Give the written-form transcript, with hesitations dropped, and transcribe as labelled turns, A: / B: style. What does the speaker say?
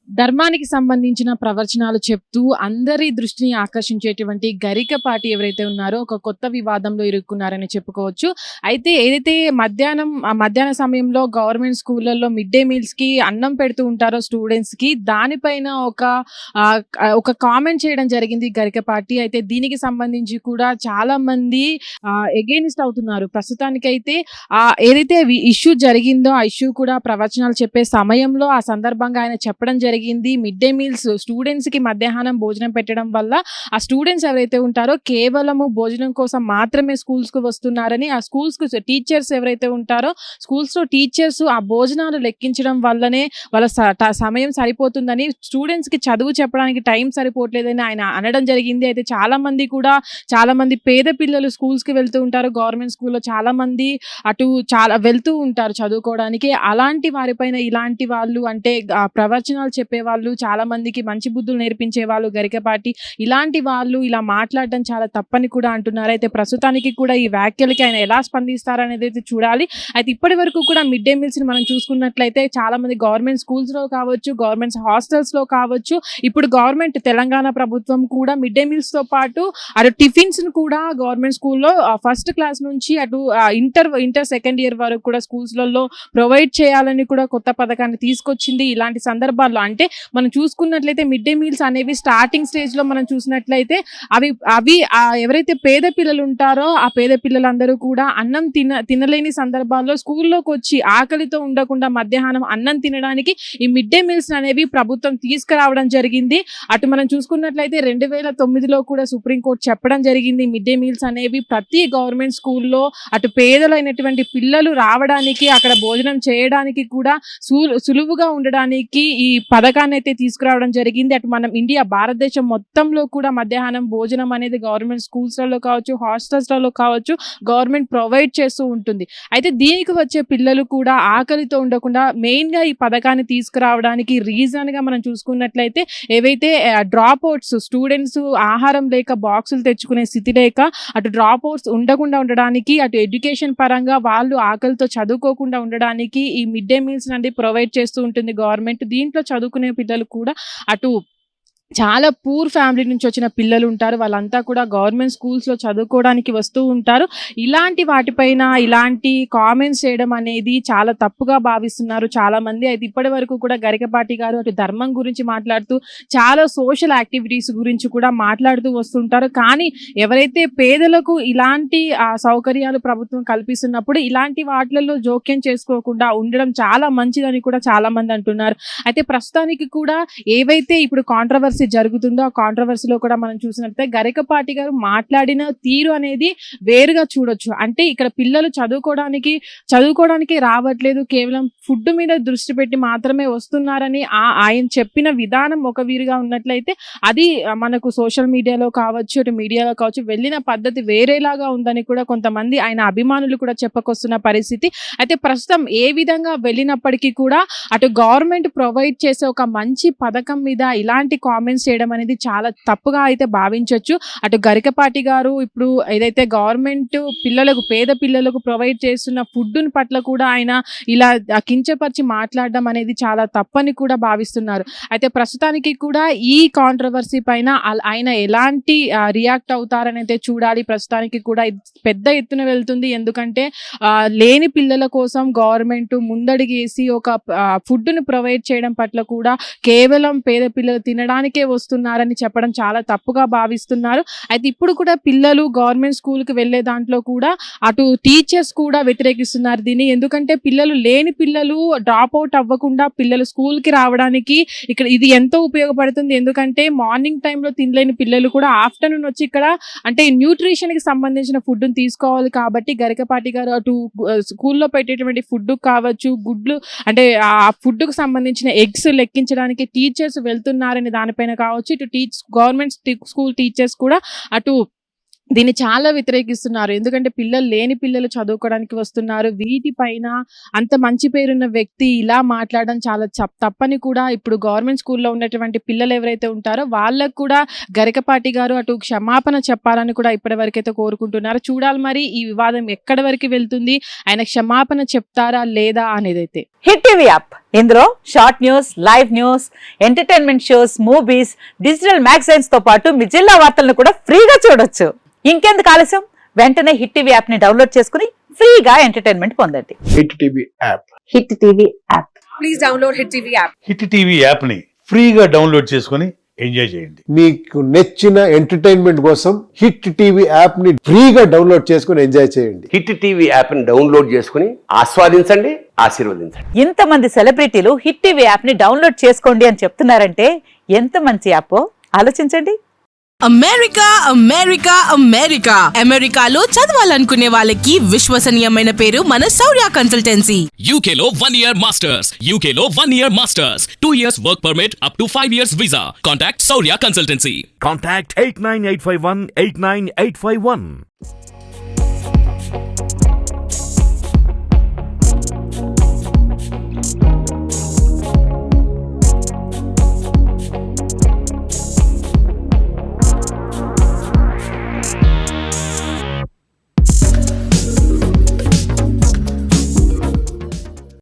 A: ధర్మానికి సంబంధించిన ప్రవచనాలు చెప్తూ అందరి దృష్టిని ఆకర్షించేటువంటి గరికపాటి ఎవరైతే ఉన్నారో ఒక కొత్త వివాదంలో ఇరుక్కున్నారని చెప్పుకోవచ్చు. అయితే ఏదైతే మధ్యాహ్న సమయంలో గవర్నమెంట్ స్కూళ్ళల్లో మిడ్ డే మీల్స్‌కి అన్నం పెడుతూ ఉంటారో స్టూడెంట్స్‌కి దానిపైన ఒక కామెంట్ చేయడం జరిగింది గరికపాటి. అయితే దీనికి సంబంధించి కూడా చాలామంది ఎగెయినిస్ట్ అవుతున్నారు. ప్రస్తుతానికైతే ఏదైతే ఇష్యూ జరిగిందో ఆ ఇష్యూ కూడా ప్రవచనాలు చెప్పే సమయంలో ఆ సందర్భంగా ఆయన చెప్పడం జరిగింది. మిడ్ డే మీల్స్ స్టూడెంట్స్‌కి మధ్యాహ్నం భోజనం పెట్టడం వల్ల ఆ స్టూడెంట్స్ ఎవరైతే ఉంటారో కేవలము భోజనం కోసం మాత్రమే స్కూల్స్‌కి వస్తున్నారని, ఆ స్కూల్స్‌కి టీచర్స్ ఎవరైతే ఉంటారో స్కూల్స్‌లో టీచర్స్ ఆ భోజనాలు లెక్కించడం వల్లనే వాళ్ళ సమయం సరిపోతుందని, స్టూడెంట్స్‌కి చదువు చెప్పడానికి టైం సరిపోవట్లేదని ఆయన అనడం జరిగింది. అయితే చాలామంది పేద పిల్లలు స్కూల్స్‌కి వెళ్తూ ఉంటారు. గవర్నమెంట్ స్కూల్‌లో చాలామంది చాలా వెళ్తూ ఉంటారు చదువుకోవడానికి. అలాంటి వారిపైన ఇలాంటి వాళ్ళు అంటే ప్రవచనాలు చెప్పేవాళ్ళు, చాలా మందికి మంచి బుద్ధులు నేర్పించే వాళ్ళు గరికపాటి, ఇలాంటి వాళ్ళు ఇలా మాట్లాడడం చాలా తప్పని కూడా అంటున్నారు. అయితే ప్రస్తుతానికి కూడా ఈ వ్యాఖ్యలకి ఆయన ఎలా స్పందిస్తారనేది అయితే చూడాలి. అయితే ఇప్పటి వరకు కూడా మిడ్ డే మీల్స్‌ని మనం చూసుకున్నట్లయితే చాలా మంది గవర్నమెంట్ స్కూల్స్‌లో కావచ్చు, గవర్నమెంట్ హాస్టల్స్‌లో కావచ్చు, ఇప్పుడు తెలంగాణ ప్రభుత్వం కూడా మిడ్ డే మీల్స్‌తో పాటు టిఫిన్స్‌ని కూడా గవర్నమెంట్ స్కూల్‌లో ఫస్ట్ క్లాస్ నుంచి ఇంటర్ సెకండ్ ఇయర్ వరకు కూడా స్కూల్స్‌లలో ప్రొవైడ్ చేయాలని కూడా కొత్త పథకాన్ని తీసుకొచ్చింది. ఇలాంటి సందర్భాల్లో అంటే మనం చూసుకున్నట్లయితే మిడ్ డే మీల్స్ అనేవి స్టార్టింగ్ స్టేజ్‌లో మనం చూసినట్లయితే అవి ఎవరైతే పేద పిల్లలు ఉంటారో ఆ పేద పిల్లలందరూ కూడా అన్నం తినలేని సందర్భాల్లో స్కూల్లోకి వచ్చి ఆకలితో ఉండకుండా మధ్యాహ్నం అన్నం తినడానికి ఈ మిడ్ డే మీల్స్ అనేవి ప్రభుత్వం తీసుకురావడం జరిగింది. అటు మనం చూసుకున్నట్లయితే 2009లో కూడా సుప్రీంకోర్టు చెప్పడం జరిగింది. మిడ్ డే మీల్స్ అనేవి ప్రతి గవర్నమెంట్ స్కూల్లో అటు పేదలైనటువంటి పిల్లలు రావడానికి, అక్కడ భోజనం చేయడానికి కూడా సులువుగా ఉండడానికి ఈ పథకాన్ని అయితే తీసుకురావడం జరిగింది. అటు మనం భారతదేశం మొత్తంలో కూడా మధ్యాహ్నం భోజనం అనేది గవర్నమెంట్ స్కూల్స్‌లలో కావచ్చు, హాస్టల్స్‌లలో కావచ్చు గవర్నమెంట్ ప్రొవైడ్ చేస్తూ ఉంటుంది. అయితే దీనికి వచ్చే పిల్లలు కూడా ఆకలితో ఉండకుండా మెయిన్‌గా ఈ పథకాన్ని తీసుకురావడానికి రీజన్‌గా మనం చూసుకున్నట్లయితే ఏవైతే డ్రాప్ అవుట్స్ స్టూడెంట్స్ ఆహారం లేక బాక్సులు తెచ్చుకునే స్థితి లేక అటు డ్రాప్ అవుట్స్ ఉండకుండా ఉండడానికి, అటు ఎడ్యుకేషన్ పరంగా వాళ్ళు ఆకలితో చదువుకోకుండా ఉండడానికి ఈ మిడ్ డే మీల్స్ అనేది ప్రొవైడ్ చేస్తూ ఉంటుంది గవర్నమెంట్. దీంట్లో చదువుకునే పిల్లలు కూడా అటు చాలా పూర్ ఫ్యామిలీ నుంచి వచ్చిన పిల్లలు ఉంటారు. వాళ్ళంతా కూడా గవర్నమెంట్ స్కూల్స్‌లో చదువుకోవడానికి వస్తూ ఉంటారు. ఇలాంటి వాటిపైన ఇలాంటి కామెంట్స్ చేయడం అనేది చాలా తప్పుగా భావిస్తున్నారు చాలామంది. అయితే ఇప్పటి వరకు కూడా గరికపాటి గారు అటు ధర్మం గురించి మాట్లాడుతూ చాలా సోషల్ యాక్టివిటీస్ గురించి కూడా మాట్లాడుతూ వస్తుంటారు. కానీ ఎవరైతే పేదలకు ఇలాంటి సౌకర్యాలు ప్రభుత్వం కల్పిస్తున్నప్పుడు ఇలాంటి వాటిలలో జోక్యం చేసుకోకుండా ఉండడం చాలా మంచిదని కూడా చాలామంది అంటున్నారు. అయితే ప్రస్తుతానికి కూడా ఏవైతే ఇప్పుడు కాంట్రవర్సీ జరుగుతుందో ఆ కాంట్రవర్సీలో కూడా మనం చూసినట్లయితే గరికపాటి గారు మాట్లాడిన తీరు అనేది వేరుగా చూడొచ్చు. అంటే ఇక్కడ పిల్లలు చదువుకోవడానికి రావట్లేదు, కేవలం ఫుడ్ మీద దృష్టి పెట్టి మాత్రమే వస్తున్నారని ఆయన చెప్పిన విధానం ఒక వీరుగా ఉన్నట్లయితే అది మనకు సోషల్ మీడియాలో కావచ్చు, అటు మీడియాలో కావచ్చు వెళ్ళిన పద్ధతి వేరేలాగా ఉందని కూడా కొంతమంది ఆయన అభిమానులు కూడా చెప్పుకొస్తున్న పరిస్థితి. అయితే ప్రస్తుతం ఏ విధంగా వెళ్ళినప్పటికీ కూడా అటు గవర్నమెంట్ ప్రొవైడ్ చేసే ఒక మంచి పథకం మీద ఇలాంటి కామెంట్స్ చేయడం అనేది చాలా తప్పుగా అయితే భావించొచ్చు. అటు గరికపాటి గారు ఇప్పుడు ఏదైతే గవర్నమెంట్ పేద పిల్లలకు ప్రొవైడ్ చేస్తున్న ఫుడ్ పట్ల కూడా ఆయన ఇలా కించపరిచి మాట్లాడడం అనేది చాలా తప్పని కూడా భావిస్తున్నారు. అయితే ప్రస్తుతానికి కూడా ఈ కాంట్రవర్సీ పైన ఆయన ఎలాంటి రియాక్ట్ అవుతారనైతే చూడాలి. ప్రస్తుతానికి కూడా పెద్ద ఎత్తున వెళ్తుంది. ఎందుకంటే లేని పిల్లల కోసం గవర్నమెంట్ ముందడిగేసి ఒక ఫుడ్ను ప్రొవైడ్ చేయడం పట్ల కూడా కేవలం పేద పిల్లలు తినడానికే వస్తున్నారని చెప్పడం చాలా తప్పుగా భావిస్తున్నారు. అయితే ఇప్పుడు కూడా పిల్లలు గవర్నమెంట్ స్కూల్‌కి వెళ్ళే దాంట్లో కూడా అటు టీచర్స్ కూడా వ్యతిరేకిస్తున్నారు దీన్ని. ఎందుకంటే లేని పిల్లలు డ్రాప్ అవుట్ అవ్వకుండా పిల్లలు స్కూల్‌కి రావడానికి ఇక్కడ ఇది ఎంతో ఉపయోగపడుతుంది. ఎందుకంటే మార్నింగ్ టైంలో తినలేని పిల్లలు కూడా ఆఫ్టర్‌నూన్ వచ్చి ఇక్కడ అంటే న్యూట్రిషన్‌కి సంబంధించిన ఫుడ్‌ని తీసుకోవాలి కాబట్టి గరికపాటి గారు అటు స్కూల్‌లో పెట్టేటువంటి ఫుడ్ కావచ్చు, గుడ్లు అంటే ఆ ఫుడ్‌కు సంబంధించిన ఎగ్స్ లెక్కించడానికి టీచర్స్ వెళ్తున్నారని దానిపైన కావచ్చు, ఇటు గవర్నమెంట్ స్కూల్ టీచర్స్ కూడా అటు దీన్ని చాలా వ్యతిరేకిస్తున్నారు. ఎందుకంటే లేని పిల్లలు చదువుకోవడానికి వస్తున్నారు. వీటిపైన అంత మంచి పేరున్న వ్యక్తి ఇలా మాట్లాడడం చాలా తప్పని కూడా ఇప్పుడు గవర్నమెంట్ స్కూల్‌లో ఉన్నటువంటి పిల్లలు ఎవరైతే ఉంటారో వాళ్ళకు కూడా గరికపాటి గారు అటు క్షమాపణ చెప్పాలని కూడా ఇప్పటివరకైతే కోరుకుంటున్నారు. చూడాలి మరి ఈ వివాదం ఎక్కడి వరకు వెళ్తుంది, ఆయన క్షమాపణ చెప్తారా లేదా అనేదైతే.
B: హిట్ టీవీ యాప్ ఇందులో short news, live news, entertainment shows, movies, digital magazines తో పాటు మీ జిల్లా వార్తలను కూడా ఫ్రీగా చూడొచ్చు. ఇంకెందుకు ఆలస్యం, వెంటనే హిట్ టీవీ యాప్ ని డౌన్లోడ్ చేసుకుని ఫ్రీగా ఎంటర్టైన్మెంట్ పొందండి.
C: Hit TV app.
B: Hit TV app.
D: Please download hit TV app.
E: Hit TV app ని ఫ్రీగా డౌన్లోడ్ చేసుకుని ఎంజాయ్ చేయండి.
C: మీకు నచ్చిన ఎంటర్టైన్మెంట్ కోసం హిట్ టీవీ యాప్ ని ఫ్రీగా డౌన్లోడ్ చేసుకుని ఎంజాయ్ చేయండి.
F: హిట్ టీవీ యాప్ ని డౌన్లోడ్ చేసుకుని ఆస్వాదించండి, ఆశీర్వదించండి.
B: ఇంతమంది సెలబ్రిటీలు హిట్ టీవీ యాప్ ని డౌన్లోడ్ చేసుకోండి అని చెప్తున్నారంటే ఎంత మంచి యాప్ ఆలోచించండి.
G: అమెరికా అమెరికా అమెరికా అమెరికాలో చదవాలనుకునే వాళ్ళకి విశ్వసనీయమైన పేరు మన శౌర్య కన్సల్టెన్సీ.
H: UK లో 1 year masters, UK లో 1 year masters, 2 years work permit up to 5 years visa. Contact Saurya Consultancy.
I: Contact 89851 89851.